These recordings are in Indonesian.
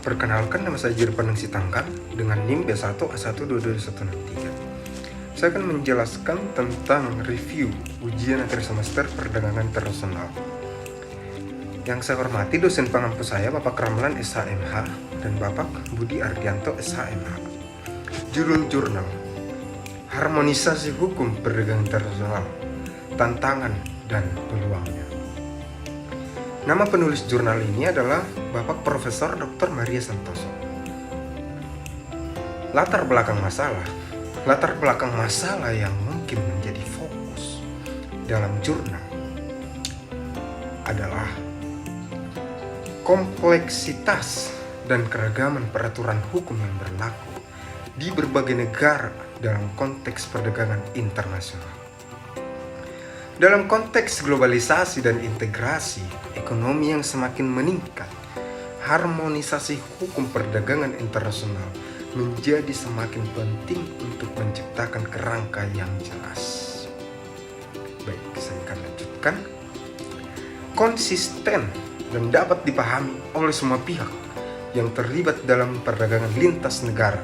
Perkenalkan, nama saya Jirpan Sitangkan dengan NIM B1A1222163. Saya akan menjelaskan tentang review ujian akhir semester perdagangan internasional. Yang saya hormati dosen pengampu saya Bapak Ramlan SHMH dan Bapak Budi Ardianto SHMH. Judul jurnal: Harmonisasi Hukum Perdagangan Internasional, Tantangan dan Peluangnya. Nama penulis jurnal ini adalah Bapak Profesor Dr. Maria Santoso. Latar belakang masalah yang mungkin menjadi fokus dalam jurnal adalah kompleksitas dan keragaman peraturan hukum yang berlaku di berbagai negara dalam konteks perdagangan internasional. Dalam konteks globalisasi dan integrasi ekonomi yang semakin meningkat, harmonisasi hukum perdagangan internasional menjadi semakin penting untuk menciptakan kerangka yang jelas. Baik, saya akan lanjutkan. Konsisten dan dapat dipahami oleh semua pihak yang terlibat dalam perdagangan lintas negara.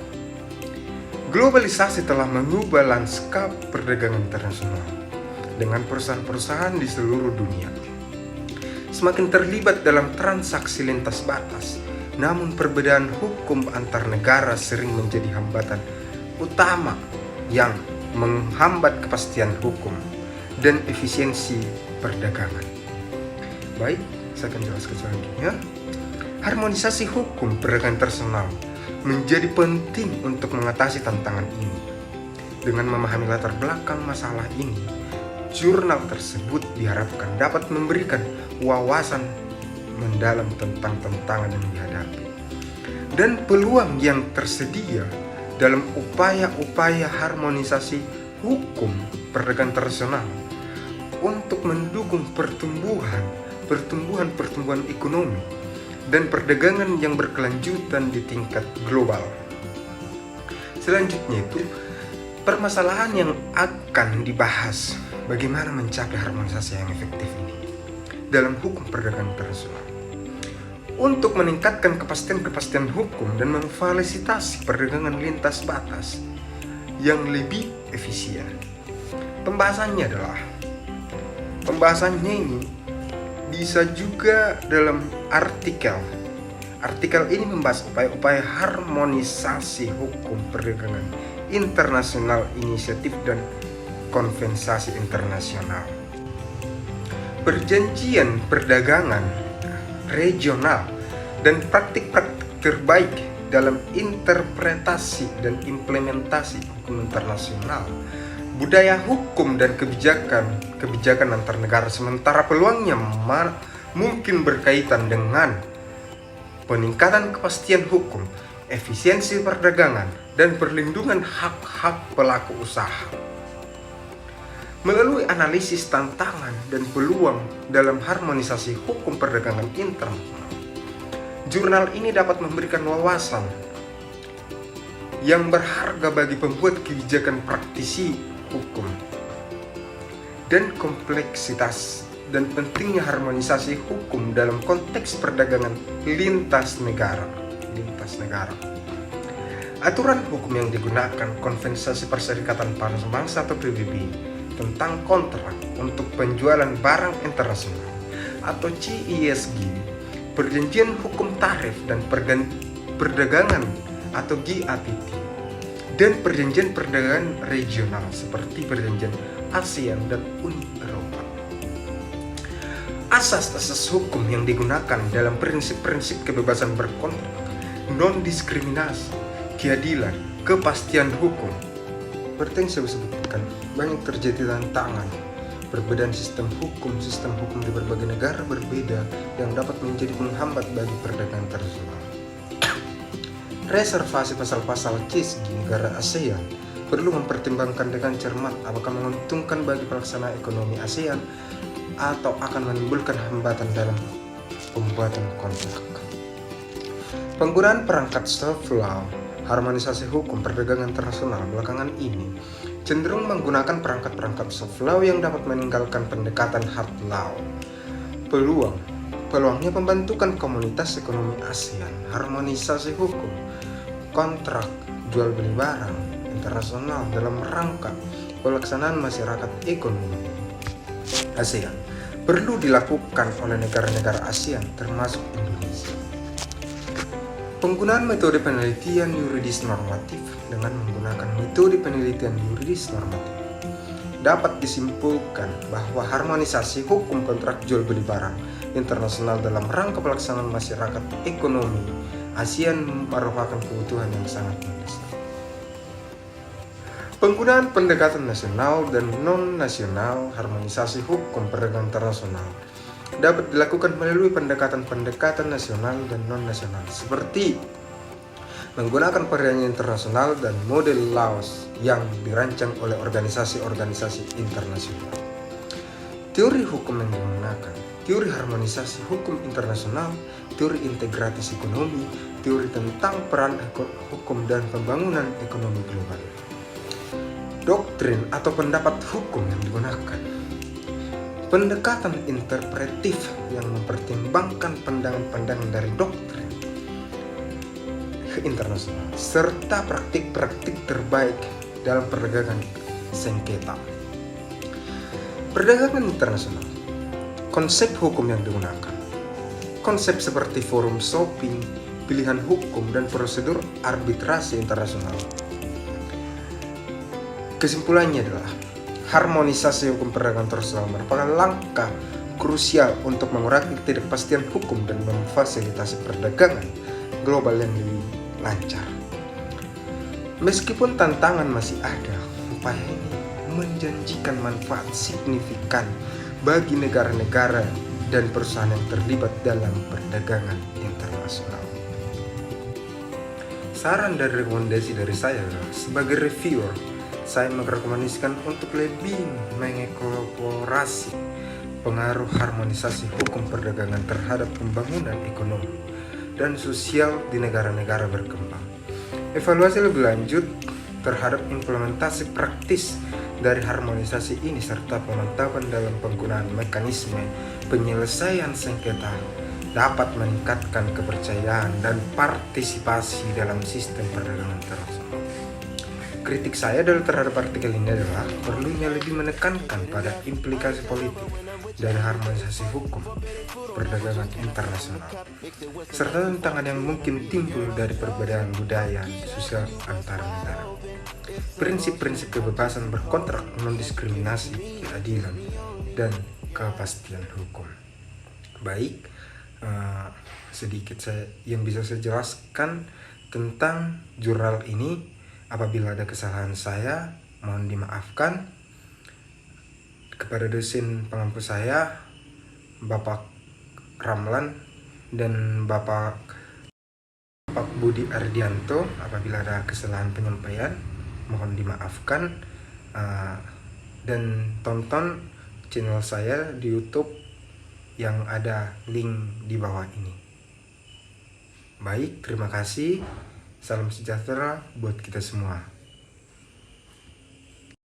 Globalisasi telah mengubah lanskap perdagangan internasional dengan perusahaan-perusahaan di seluruh dunia semakin terlibat dalam transaksi lintas batas. Namun perbedaan hukum antar negara sering menjadi hambatan utama yang menghambat kepastian hukum dan efisiensi perdagangan. Baik, saya akan jelaskan selanjutnya. Harmonisasi hukum perdagangan internasional menjadi penting untuk mengatasi tantangan ini. Dengan memahami latar belakang masalah ini, jurnal tersebut diharapkan dapat memberikan wawasan mendalam tentang tantangan yang dihadapi dan peluang yang tersedia dalam upaya-upaya harmonisasi hukum perdagangan internasional untuk mendukung pertumbuhan ekonomi dan perdagangan yang berkelanjutan di tingkat global. Selanjutnya itu permasalahan yang akan dibahas, bagaimana mencapai harmonisasi yang efektif ini dalam hukum perdagangan internasional untuk meningkatkan kepastian hukum dan memfasilitasi perdagangan lintas batas yang lebih efisien. Pembahasannya ini bisa juga dalam artikel. Artikel ini membahas upaya-upaya harmonisasi hukum perdagangan internasional, inisiatif dan konvensasi internasional, perjanjian perdagangan regional, dan praktik-praktik terbaik dalam interpretasi dan implementasi hukum internasional, budaya hukum dan kebijakan antar negara. Sementara peluangnya mungkin berkaitan dengan peningkatan kepastian hukum, efisiensi perdagangan, dan perlindungan hak-hak pelaku usaha. Melalui analisis tantangan dan peluang dalam harmonisasi hukum perdagangan internasional, jurnal ini dapat memberikan wawasan yang berharga bagi pembuat kebijakan praktisi hukum dan kompleksitas dan pentingnya harmonisasi hukum dalam konteks perdagangan lintas negara. Aturan hukum yang digunakan Konvensi Perserikatan Bangsa-Bangsa atau PBB tentang kontrak untuk penjualan barang internasional atau CISG, perjanjian hukum tarif dan perdagangan atau GATT, dan perjanjian perdagangan regional seperti perjanjian ASEAN dan Uni Eropa. Asas-asas hukum yang digunakan dalam prinsip-prinsip kebebasan berkontrak, non-diskriminasi, keadilan, kepastian hukum. Seperti yang saya sebutkan, banyak terjadi tantangan, perbedaan sistem hukum di berbagai negara berbeda yang dapat menjadi penghambat bagi perdagangan internasional. Reservasi pasal-pasal CISG negara ASEAN perlu mempertimbangkan dengan cermat apakah menguntungkan bagi pelaksana ekonomi ASEAN atau akan menimbulkan hambatan dalam pembuatan kontrak. Penggunaan perangkat soft law. Harmonisasi hukum perdagangan internasional belakangan ini cenderung menggunakan perangkat-perangkat soft law yang dapat meninggalkan pendekatan hard law. Peluang peluangnya pembentukan komunitas ekonomi ASEAN, harmonisasi hukum, kontrak jual beli barang internasional dalam rangka pelaksanaan masyarakat ekonomi ASEAN perlu dilakukan oleh negara-negara ASEAN termasuk Indonesia. Penggunaan metode penelitian yuridis normatif dengan menggunakan metode penelitian yuridis normatif dapat disimpulkan bahwa harmonisasi hukum kontrak jual beli barang internasional dalam rangka pelaksanaan masyarakat ekonomi ASEAN merupakan kebutuhan yang sangat mendesak. Penggunaan pendekatan nasional dan non-nasional harmonisasi hukum perdagangan internasional dapat dilakukan melalui pendekatan-pendekatan nasional dan non-nasional seperti menggunakan perjanjian internasional dan model laws yang dirancang oleh organisasi-organisasi internasional. Teori hukum yang digunakan, teori harmonisasi hukum internasional, teori integratis ekonomi, teori tentang peran hukum dan pembangunan ekonomi global. Doktrin atau pendapat hukum yang digunakan, pendekatan interpretif yang mempertimbangkan pandangan-pandangan dari doktrin internasional, serta praktik-praktik terbaik dalam perdagangan sengketa. Perdagangan internasional, konsep hukum yang digunakan, konsep seperti forum shopping, pilihan hukum, dan prosedur arbitrase internasional. Kesimpulannya adalah harmonisasi hukum perdagangan internasional merupakan langkah krusial untuk mengurangi ketidakpastian hukum dan memfasilitasi perdagangan global yang lebih lancar. Meskipun tantangan masih ada, upaya ini menjanjikan manfaat signifikan bagi negara-negara dan perusahaan yang terlibat dalam perdagangan internasional. Saran dan rekomendasi dari saya adalah, sebagai reviewer, saya merekomendasikan untuk lebih mengeksplorasi pengaruh harmonisasi hukum perdagangan terhadap pembangunan ekonomi dan sosial di negara-negara berkembang. Evaluasi lebih lanjut terhadap implementasi praktis dari harmonisasi ini serta pemantapan dalam penggunaan mekanisme penyelesaian sengketa dapat meningkatkan kepercayaan dan partisipasi dalam sistem perdagangan internasional. Kritik saya terhadap artikel ini adalah perlunya lebih menekankan pada implikasi politik dari harmonisasi hukum perdagangan internasional, serta tantangan yang mungkin timbul dari perbedaan budaya sosial antar negara. Prinsip-prinsip kebebasan berkontrak, non-diskriminasi, keadilan, dan kepastian hukum. Baik, sedikit yang bisa saya jelaskan tentang jurnal ini. Apabila ada kesalahan saya, mohon dimaafkan. Kepada dosen pengampu saya, Bapak Ramlan dan Bapak Budi Ardianto, apabila ada kesalahan penyampaian, mohon dimaafkan. Dan tonton channel saya di YouTube yang ada link di bawah ini. Baik, terima kasih. Salam sejahtera buat kita semua.